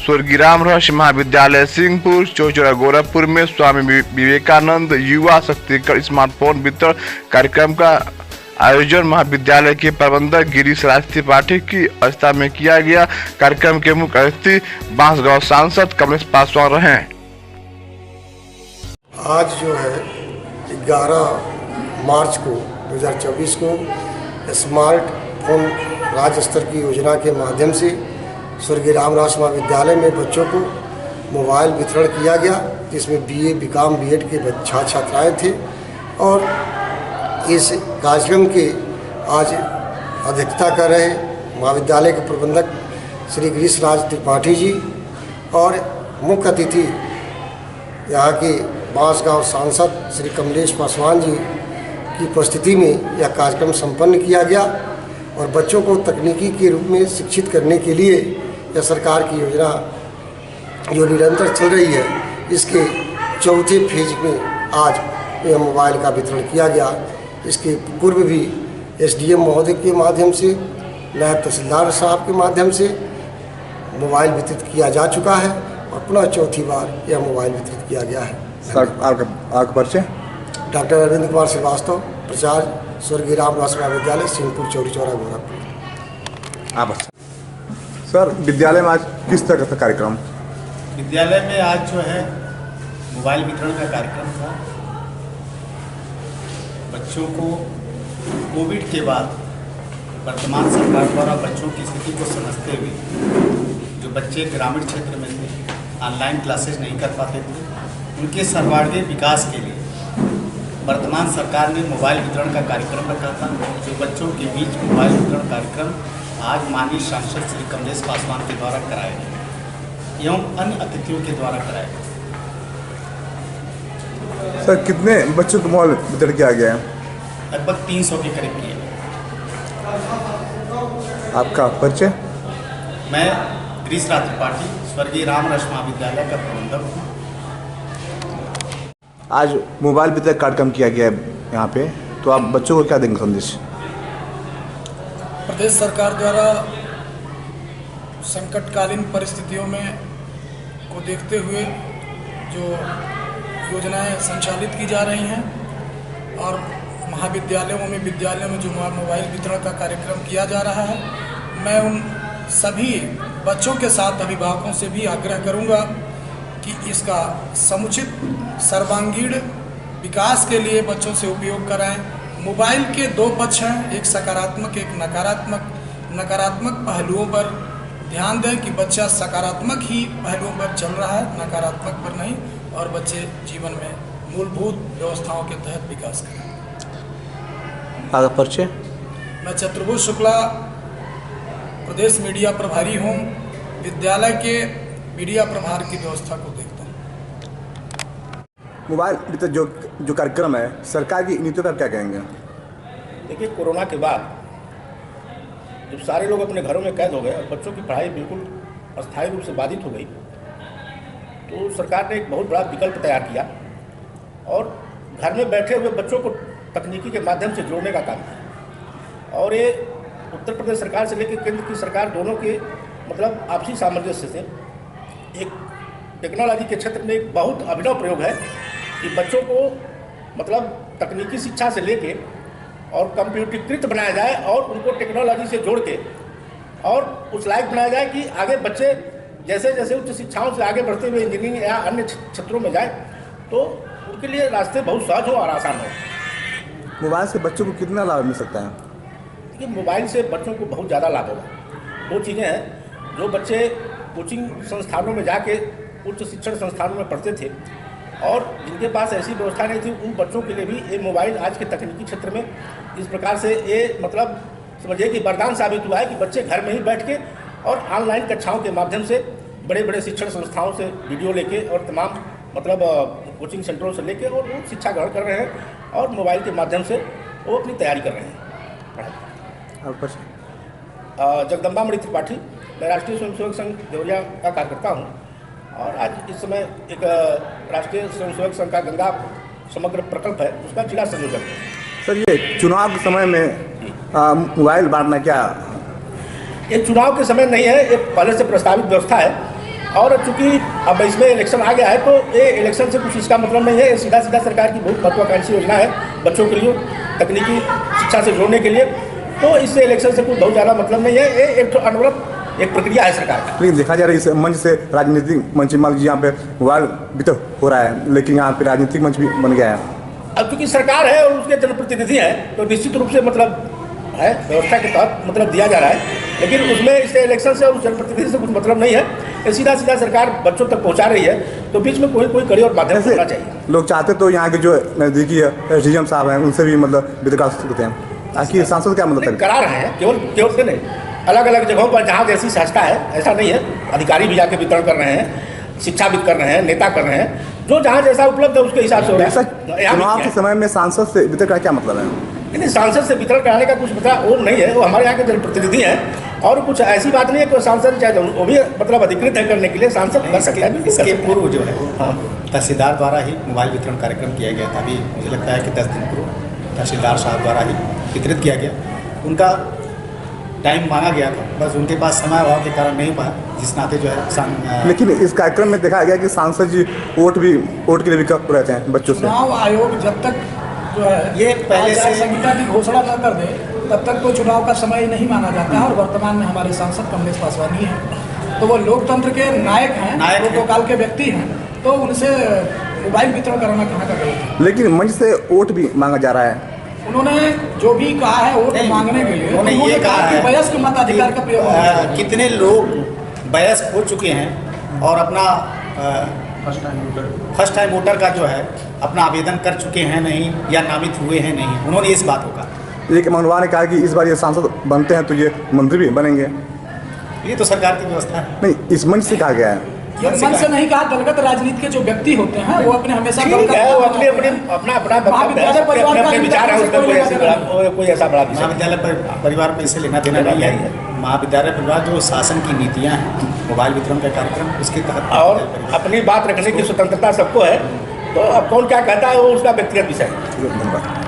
स्वर्गीय रामरस महाविद्यालय सिंहपुर चौचौरा गोरखपुर में स्वामी विवेकानंद युवा शक्तिकरण स्मार्टफोन वितरण कार्यक्रम का आयोजन महाविद्यालय के प्रबंधक गिरीश राज त्रिपाठी की अध्यक्षता में किया गया। कार्यक्रम के मुख्य अतिथि बांसगांव सांसद कमलेश पासवान रहे। आज जो है 11 मार्च को 2024 को स्मार्ट फोन राज्य स्तर की योजना के माध्यम से स्वर्गीय रामरस महाविद्यालय में बच्चों को मोबाइल वितरण किया गया, जिसमें BA, BCom, B.Ed के छात्र छात्राएँ थे। और इस कार्यक्रम के आज अध्यक्षता कर रहे महाविद्यालय के प्रबंधक श्री गिरीश राज त्रिपाठी जी और मुख्य अतिथि यहाँ के बांसगांव सांसद श्री कमलेश पासवान जी की उपस्थिति में यह कार्यक्रम संपन्न किया गया। और बच्चों को तकनीकी के रूप में शिक्षित करने के लिए यह सरकार की योजना जो निरंतर चल रही है, इसके चौथे फेज में आज यह मोबाइल का वितरण किया गया। इसके पूर्व भी SDM महोदय के माध्यम से, नायब तहसीलदार साहब के माध्यम से मोबाइल वितरित किया जा चुका है और पुनः चौथी बार यह मोबाइल वितरित किया गया है। सर आपका परिचय? डॉक्टर अरविंद कुमार श्रीवास्तव, प्राचार्य स्वर्गीय रामरस महाविद्यालय सिंहपुर चौचौरा गोरखपुर। आप सर, विद्यालय में आज किस तरह का कार्यक्रम? विद्यालय में आज जो है मोबाइल वितरण का कार्यक्रम था। बच्चों को कोविड के बाद वर्तमान सरकार द्वारा बच्चों की स्थिति को समझते हुए जो बच्चे ग्रामीण क्षेत्र में थे, ऑनलाइन क्लासेस नहीं कर पाते थे, उनके सर्वांगीण विकास के लिए वर्तमान सरकार ने मोबाइल वितरण का कार्यक्रम रखा था। जो बच्चों के बीच मोबाइल वितरण कार्यक्रम आज माननीय सांसद श्री कमलेश पासवान के द्वारा कराया गया एवं अन्य अतिथियों के द्वारा कराया गया। सर, कितने बच्चों को मोबाइल वितरण किया गया है? लगभग 300 के करीब किए। आपका परिचय? मैं गिरीश राज त्रिपाठी, स्वर्गीय रामरस महाविद्यालय का प्रबंधक हूँ। आज मोबाइल वितरण कार्यक्रम किया गया है यहाँ पे, तो आप बच्चों को क्या देंगे संदेश? प्रदेश सरकार द्वारा संकटकालीन परिस्थितियों में को देखते हुए जो योजनाएं संचालित की जा रही हैं और महाविद्यालयों में, विद्यालयों में जो मोबाइल वितरण का कार्यक्रम किया जा रहा है, मैं उन सभी बच्चों के साथ अभिभावकों से भी आग्रह करूंगा कि इसका समुचित सर्वांगीण विकास के लिए बच्चों से उपयोग कराएं। मोबाइल के दो पक्ष हैं, एक सकारात्मक, एक नकारात्मक। नकारात्मक पहलुओं पर ध्यान दें कि बच्चा सकारात्मक ही पहलुओं पर चल रहा है, नकारात्मक पर नहीं, और बच्चे जीवन में मूलभूत व्यवस्थाओं के तहत विकास करें। आपका परिचय? मैं चतुर्भुज शुक्ला, प्रदेश मीडिया प्रभारी हूँ। विद्यालय के मीडिया प्रभार की व्यवस्था को देखता हूँ। मोबाइल वितरण जो कार्यक्रम है, सरकार की नीतियों पर क्या कहेंगे? देखिए, कोरोना के बाद जब सारे लोग अपने घरों में कैद हो गए और बच्चों की पढ़ाई बिल्कुल अस्थायी रूप से बाधित हो गई, तो सरकार ने एक बहुत बड़ा विकल्प तैयार किया और घर में बैठे हुए बच्चों को तकनीकी के माध्यम से जोड़ने का काम किया। और ये उत्तर प्रदेश सरकार से लेकर केंद्र की सरकार दोनों के मतलब आपसी सामंजस्य से एक टेक्नोलॉजी के क्षेत्र में एक बहुत अभिनव प्रयोग है कि बच्चों को मतलब तकनीकी शिक्षा से लेके और कंप्यूटरीकृत बनाया जाए और उनको टेक्नोलॉजी से जोड़ के और उस लायक बनाया जाए कि आगे बच्चे जैसे जैसे उच्च शिक्षाओं से आगे बढ़ते हुए इंजीनियरिंग या अन्य क्षेत्रों में जाए तो उनके लिए रास्ते बहुत सहज हो और आसान हो। मोबाइल से बच्चों को कितना लाभ मिल सकता है? देखिए, मोबाइल से बच्चों को बहुत ज़्यादा लाभ होगा। दो चीज़ें हैं, जो बच्चे कोचिंग संस्थानों में जाके उच्च शिक्षण संस्थानों में पढ़ते थे और जिनके पास ऐसी व्यवस्था नहीं थी, उन बच्चों के लिए भी ये मोबाइल आज के तकनीकी क्षेत्र में इस प्रकार से ये मतलब समझिए कि वरदान साबित हुआ है कि बच्चे घर में ही बैठ के और ऑनलाइन कक्षाओं के माध्यम से बड़े बड़े शिक्षण संस्थाओं से वीडियो लेके और तमाम मतलब कोचिंग सेंटरों से लेके और वो शिक्षा ग्रहण कर रहे हैं और मोबाइल के माध्यम से वो अपनी तैयारी कर रहे हैं। जगदम्बा मणि त्रिपाठी, मैं राष्ट्रीय स्वयंसेवक संघ देवरिया का कार्यकर्ता हूँ और आज इस समय एक राष्ट्रीय स्वयंसेवक संघ का गंगा समग्र प्रकल्प है, उसका जिला संयोजक है। सर, ये चुनाव के समय में मोबाइल बांटना क्या? ये चुनाव के समय नहीं है, ये पहले से प्रस्तावित व्यवस्था है और चूंकि अब इसमें इलेक्शन आ गया है तो ये इलेक्शन से कुछ इसका मतलब नहीं है, ये सीधा सीधा सरकार की बहुत महत्वाकांक्षी योजना है बच्चों के लिए, तकनीकी शिक्षा से जोड़ने के लिए। तो इससे इलेक्शन से कुछ बहुत ज़्यादा मतलब नहीं है, ये एक अनवरत एक प्रक्रिया है सरकार का। लेकिन देखा जा रहा है इस मंच से राजनीतिक मंच, मान लीजिए यहाँ पे वार भी तो हो रहा है, लेकिन यहाँ पे राजनीतिक मंच भी बन गया है। अब क्योंकि सरकार है और उसके जनप्रतिनिधि हैं तो निश्चित रूप से मतलब है व्यवस्था के तहत मतलब दिया जा रहा है, लेकिन उसमें इससे इलेक्शन से और उस जनप्रतिनिधि से कुछ मतलब नहीं है, ये सीधा सीधा सरकार बच्चों तक पहुंचा रही है। तो बीच में कोई कड़ी और माध्यम होना चाहिए। लोग चाहते तो यहाँ के जो नज़दीकी डीएम साहब हैं उनसे भी मतलब वितरण कर सकते हैं, ताकि सांसद क्या मतलब करा रहे हैं, केवल से नहीं, अलग अलग जगहों पर जहाँ जैसी संस्था है ऐसा नहीं है, अधिकारी भी जाके वितरण कर रहे हैं, शिक्षाविद कर रहे हैं, नेता कर रहे हैं, जो जहाँ जैसा उपलब्ध है उसके हिसाब से हो रहा है। चुनाव के समय में सांसद से वितरण का क्या मतलब है? नहीं, सांसद से वितरण कराने का कुछ पता वो नहीं है, वो हमारे यहाँ के जनप्रतिनिधि हैं और कुछ ऐसी बात नहीं है कि सांसद चाहे वो भी मतलब अधिकृत है करने के लिए, सांसद कर सकता है। इसके पूर्व जो है तहसीलदार द्वारा ही मोबाइल वितरण कार्यक्रम किया गया था। अभी मुझे लगता है कि 10 दिन पूर्व तहसीलदार साहब द्वारा ही वितरित किया गया। उनका टाइम मांगा गया था, बस उनके पास समय अभाव के कारण नहीं पाया, जिस नाते जो है लेकिन इस कार्यक्रम में देखा गया कि सांसद जी वोट के लिए भी कब रहते हैं बच्चों से। चुनाव आयोग जब तक जो है ये पहले से संहिता की घोषणा न कर दे तब तक तो चुनाव का समय नहीं माना जाता है। और वर्तमान में हमारे सांसद कमलेश पासवान ही हैं, तो वो लोकतंत्र के नायक हैं, प्रोटोकॉल के व्यक्ति हैं, तो उनसे मोबाइल वितरण कराना कहाँ का गलत है। लेकिन मंच से वोट भी मांगा जा रहा है। उन्होंने जो भी कहा है वोट मांगने के लिए उन्होंने ये कहा कि है वयस्क मताधिकार का प्रयोग कितने लोग वयस्क हो चुके हैं और अपना फर्स्ट टाइम वोटर का जो है अपना आवेदन कर चुके हैं नहीं या नामित हुए हैं नहीं, उन्होंने इस बात को कहा। एक मंगलवार ने कहा कि इस बार ये सांसद बनते हैं तो ये मंत्री भी बनेंगे। ये तो सरकार की व्यवस्था है। नहीं, इस मंच से कहा गया है। ये मन से नहीं कहा, दलगत राजनीति के जो व्यक्ति होते हैं वो अपने हमेशा ठीक है, वो अपने विचार है, उसमें कोई ऐसा बड़ा महाविद्यालय परिवार में इसे लेना देना नहीं है। महाविद्यालय परिवार जो शासन की नीतियाँ हैं मोबाइल वितरण का कार्यक्रम उसके तहत और अपनी बात रखने की स्वतंत्रता सबको है, तो अब कौन क्या कहता है वो उसका व्यक्तिगत विषय है। धन्यवाद।